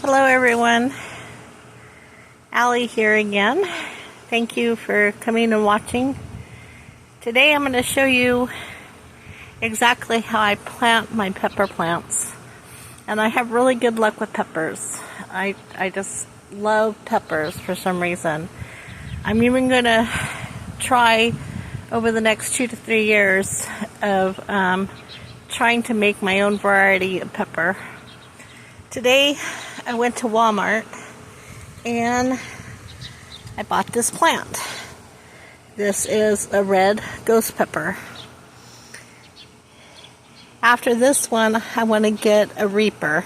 Hello everyone, Allie here again. Thank you for coming and watching. Today I'm going to show you exactly how I plant my pepper plants. And I have really good luck with peppers. I just love peppers for some reason. I'm even going to try over the next 2 to 3 years of trying to make my own variety of pepper. Today I went to Walmart and I bought this plant. This is a red ghost pepper. After this one, I want to get a reaper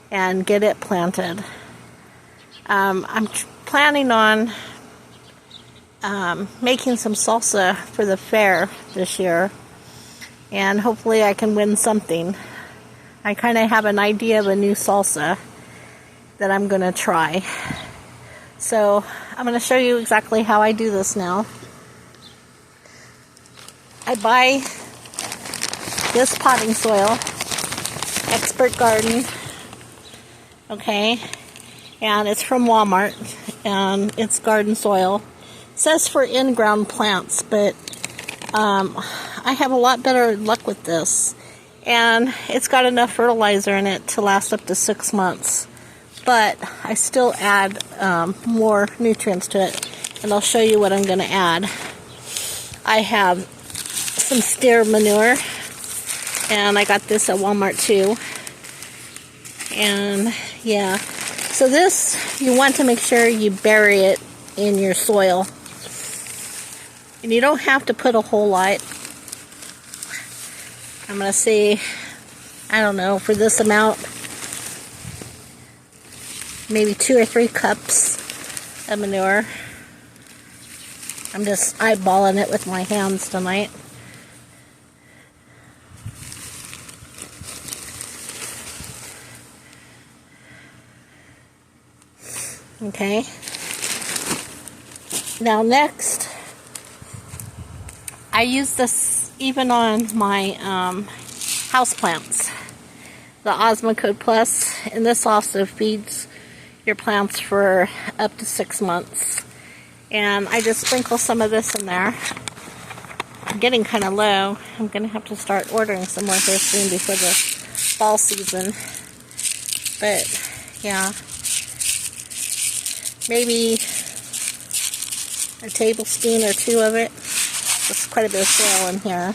and get it planted. I'm planning on making some salsa for the fair this year, and hopefully I can win something. I kind of have an idea of a new salsa that I'm going to try. So I'm going to show you exactly how I do this now. I buy this potting soil, Expert Garden, okay, and it's from Walmart, and it's garden soil. It says for in-ground plants, but I have a lot better luck with this. And it's got enough fertilizer in it to last up to 6 months. But I still add more nutrients to it. And I'll show you what I'm going to add. I have some steer manure. And I got this at Walmart too. And yeah. So this, you want to make sure you bury it in your soil. And you don't have to put a whole lot. I'm going to say, I don't know, for this amount, maybe 2 or 3 cups of manure. I'm just eyeballing it with my hands tonight. Okay. Now next, I use this even on my houseplants, the Osmocote Plus, and this also feeds your plants for up to 6 months. And I just sprinkle some of this in there. I'm getting kind of low. I'm going to have to start ordering some more here soon before the fall season. But yeah, maybe a tablespoon or 2 of it. There's quite a bit of soil in here.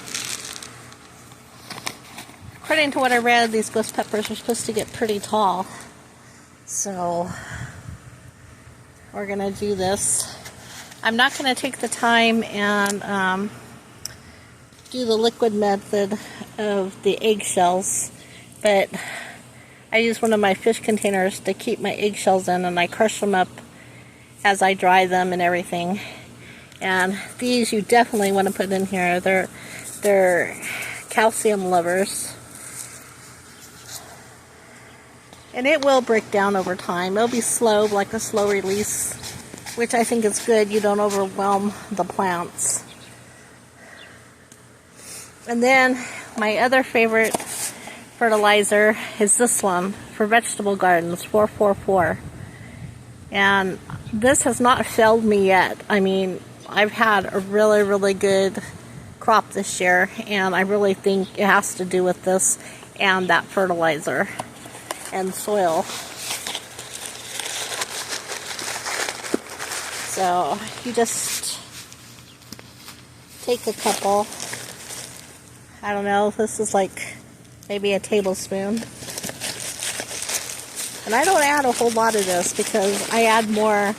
According to what I read, these ghost peppers are supposed to get pretty tall. So we're going to do this. I'm not going to take the time and do the liquid method of the eggshells, but I use one of my fish containers to keep my eggshells in, and I crush them up as I dry them and everything. And these you definitely want to put in here. They're calcium lovers. And it will break down over time. It'll be slow, like a slow release, which I think is good. You don't overwhelm the plants. And then my other favorite fertilizer is this one for vegetable gardens, 444. And this has not failed me yet. I mean, I've had a really, really good crop this year, and I really think it has to do with this and that fertilizer and soil. So you just take a couple. I don't know, this is like maybe a tablespoon. And I don't add a whole lot of this because I add more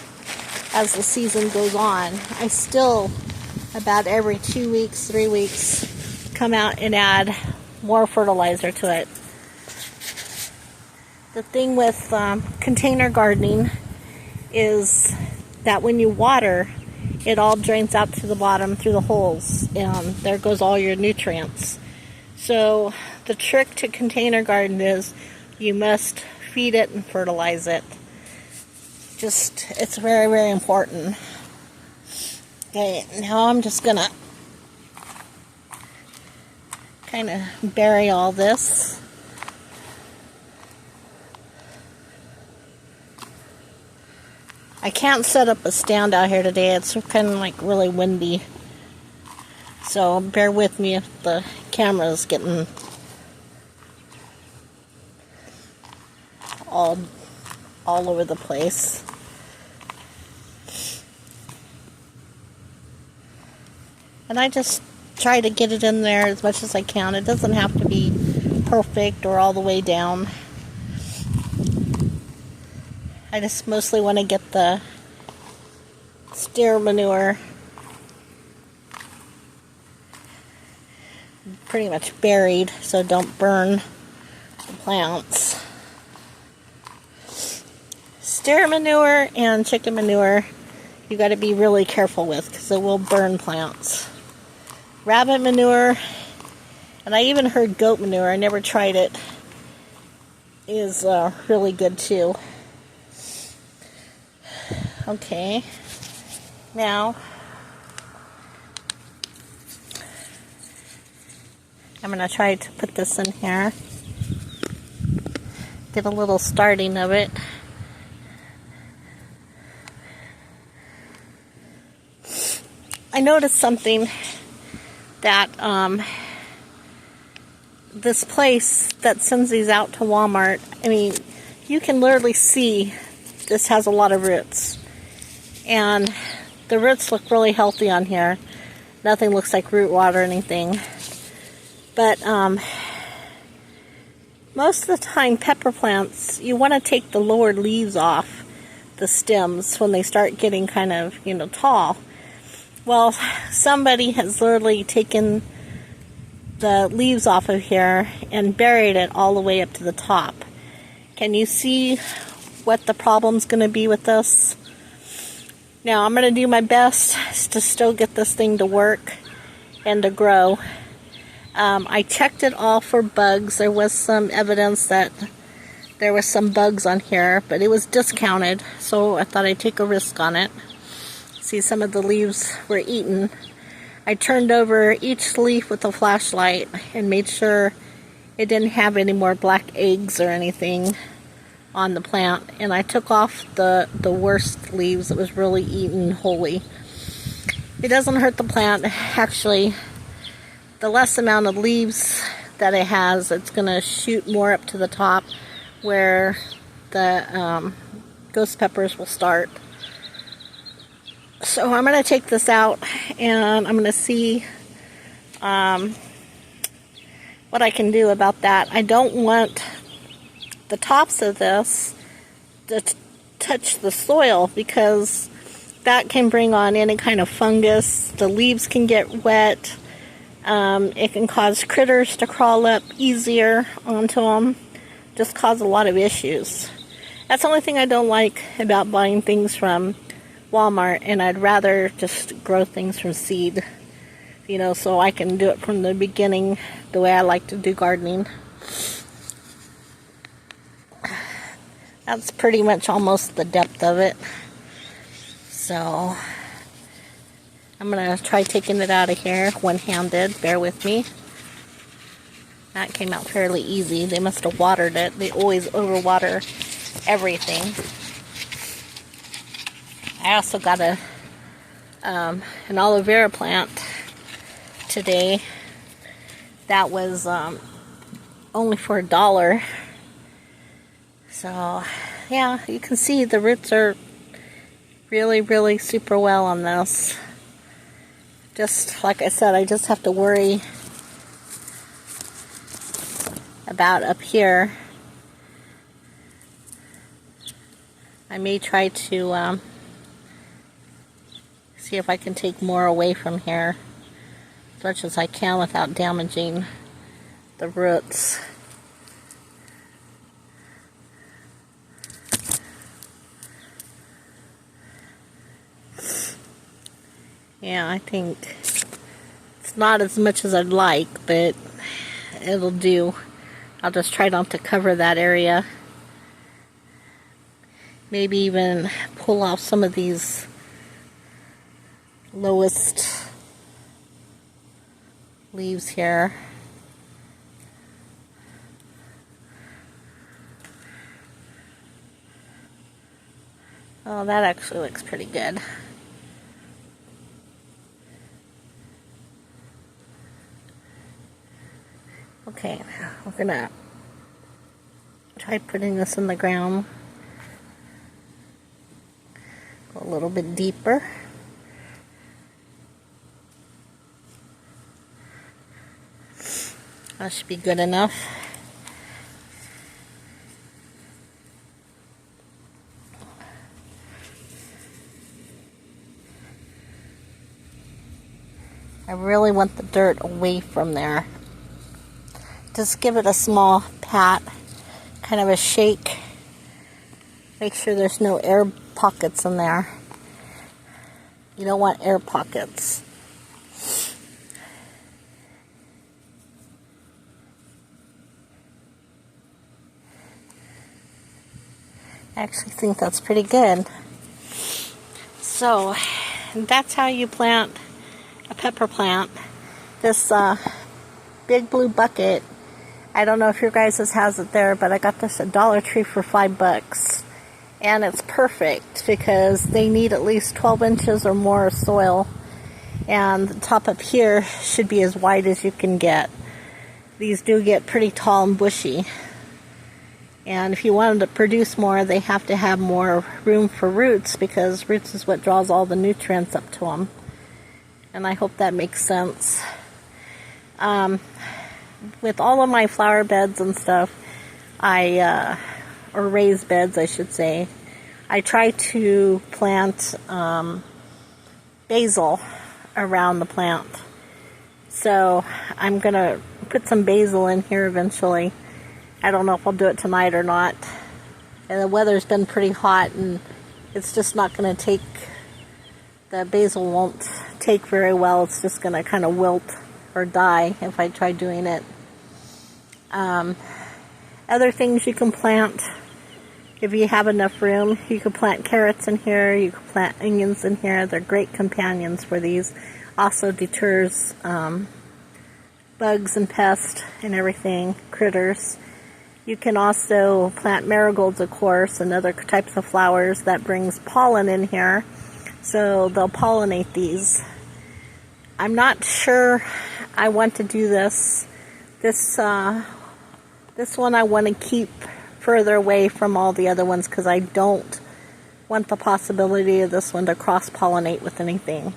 as the season goes on. I still, about every 2 weeks, 3 weeks, come out and add more fertilizer to it. The thing with container gardening is that when you water, it all drains out to the bottom through the holes, and there goes all your nutrients. So the trick to container garden is you must feed it and fertilize it. It's very, very important. Okay, now I'm just gonna kind of bury all this. I can't set up a stand out here today. It's kind of like really windy. So bear with me if the camera is getting all over the place. And I just try to get it in there as much as I can. It doesn't have to be perfect or all the way down. I just mostly want to get the steer manure pretty much buried so don't burn the plants. Steer manure and chicken manure you got to be really careful with because it will burn plants. Rabbit manure, and I even heard goat manure, I never tried it, is really good too. Okay, now I'm going to try to put this in here, get a little starting of it. I noticed something that this place that sends these out to Walmart, I mean, you can literally see this has a lot of roots. And the roots look really healthy on here. Nothing looks like root rot or anything. But most of the time, pepper plants, you want to take the lower leaves off the stems when they start getting kind of, tall. Well, somebody has literally taken the leaves off of here and buried it all the way up to the top. Can you see what the problem's going to be with this? Now, I'm going to do my best to still get this thing to work and to grow. I checked it all for bugs. There was some evidence that there was some bugs on here, but it was discounted, so I thought I'd take a risk on it. See, some of the leaves were eaten. I turned over each leaf with a flashlight and made sure it didn't have any more black eggs or anything on the plant. And I took off the worst leaves that was really eaten wholly. It doesn't hurt the plant. Actually, the less amount of leaves that it has, it's going to shoot more up to the top where the ghost peppers will start. So I'm going to take this out and I'm going to see what I can do about that. I don't want the tops of this to touch the soil because that can bring on any kind of fungus. The leaves can get wet. It can cause critters to crawl up easier onto them. Just cause a lot of issues. That's the only thing I don't like about buying things from Walmart, and I'd rather just grow things from seed, so I can do it from the beginning the way I like to do gardening. That's pretty much almost the depth of it. So I'm going to try taking it out of here one-handed. Bear with me. That came out fairly easy. They must have watered it. They always overwater everything. I also got an aloe vera plant today that was only for $1. So yeah, you can see the roots are really, really super well on this. Just like I said, I just have to worry about up here. I may try to see if I can take more away from here as much as I can without damaging the roots. Yeah, I think it's not as much as I'd like, but it'll do. I'll just try not to cover that area. Maybe even pull off some of these lowest leaves here. Oh, that actually looks pretty good. Okay, we're gonna try putting this in the ground. Go a little bit deeper. That should be good enough. I really want the dirt away from there. Just give it a small pat, kind of a shake. Make sure there's no air pockets in there. You don't want air pockets. I actually think that's pretty good. So, that's how you plant a pepper plant. This big blue bucket, I don't know if your guys' has it there, but I got this at Dollar Tree for $5. And it's perfect because they need at least 12 inches or more of soil. And the top up here should be as wide as you can get. These do get pretty tall and bushy. And if you want them to produce more, they have to have more room for roots, because roots is what draws all the nutrients up to them. And I hope that makes sense. With all of my flower beds and stuff, or raised beds, I should say, I try to plant basil around the plant. So I'm going to put some basil in here eventually. I don't know if I'll do it tonight or not. And the weather's been pretty hot, and it's just not going to take, the basil won't take very well. It's just going to kind of wilt or die if I try doing it. Other things you can plant, if you have enough room, you can plant carrots in here, you can plant onions in here. They're great companions for these. Also deters bugs and pests and everything, critters. You can also plant marigolds, of course, and other types of flowers. That brings pollen in here, so they'll pollinate these. I'm not sure I want to do this. This one I want to keep further away from all the other ones, because I don't want the possibility of this one to cross-pollinate with anything.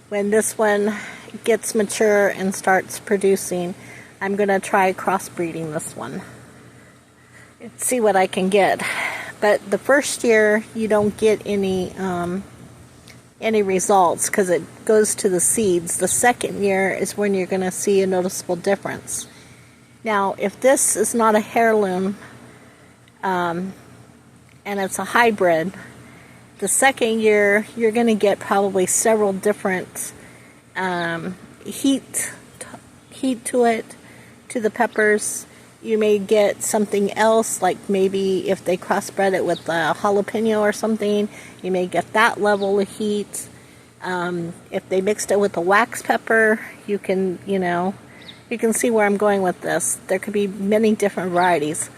When this one gets mature and starts producing, I'm going to try crossbreeding this one. See what I can get. But the first year you don't get any results, because it goes to the seeds. The second year is when you're going to see a noticeable difference. Now, if this is not a heirloom and it's a hybrid, the second year you're going to get probably several different heat to it, to the peppers. You may get something else, like maybe if they crossbred it with a jalapeno or something, you may get that level of heat. If they mixed it with a wax pepper, you can see where I'm going with this. There could be many different varieties.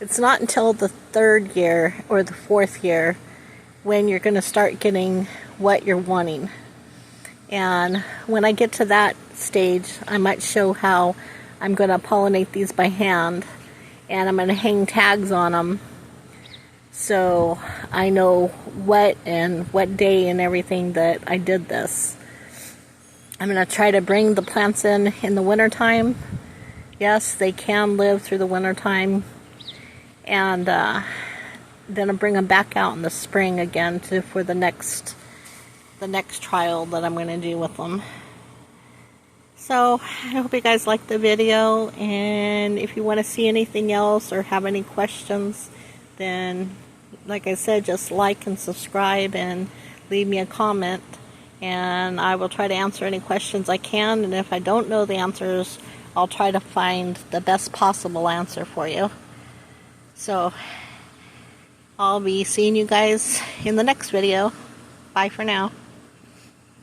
It's not until the third year or the fourth year when you're going to start getting what you're wanting. And when I get to that stage, I might show how I'm going to pollinate these by hand, and I'm going to hang tags on them so I know what day and everything that I did this. I'm going to try to bring the plants in the wintertime. Yes, they can live through the wintertime. And then I'll bring them back out in the spring again for the next trial that I'm going to do with them. So I hope you guys liked the video, and if you want to see anything else or have any questions, then like I said, just like and subscribe and leave me a comment, and I will try to answer any questions I can. And if I don't know the answers, I'll try to find the best possible answer for you. So I'll be seeing you guys in the next video. Bye for now.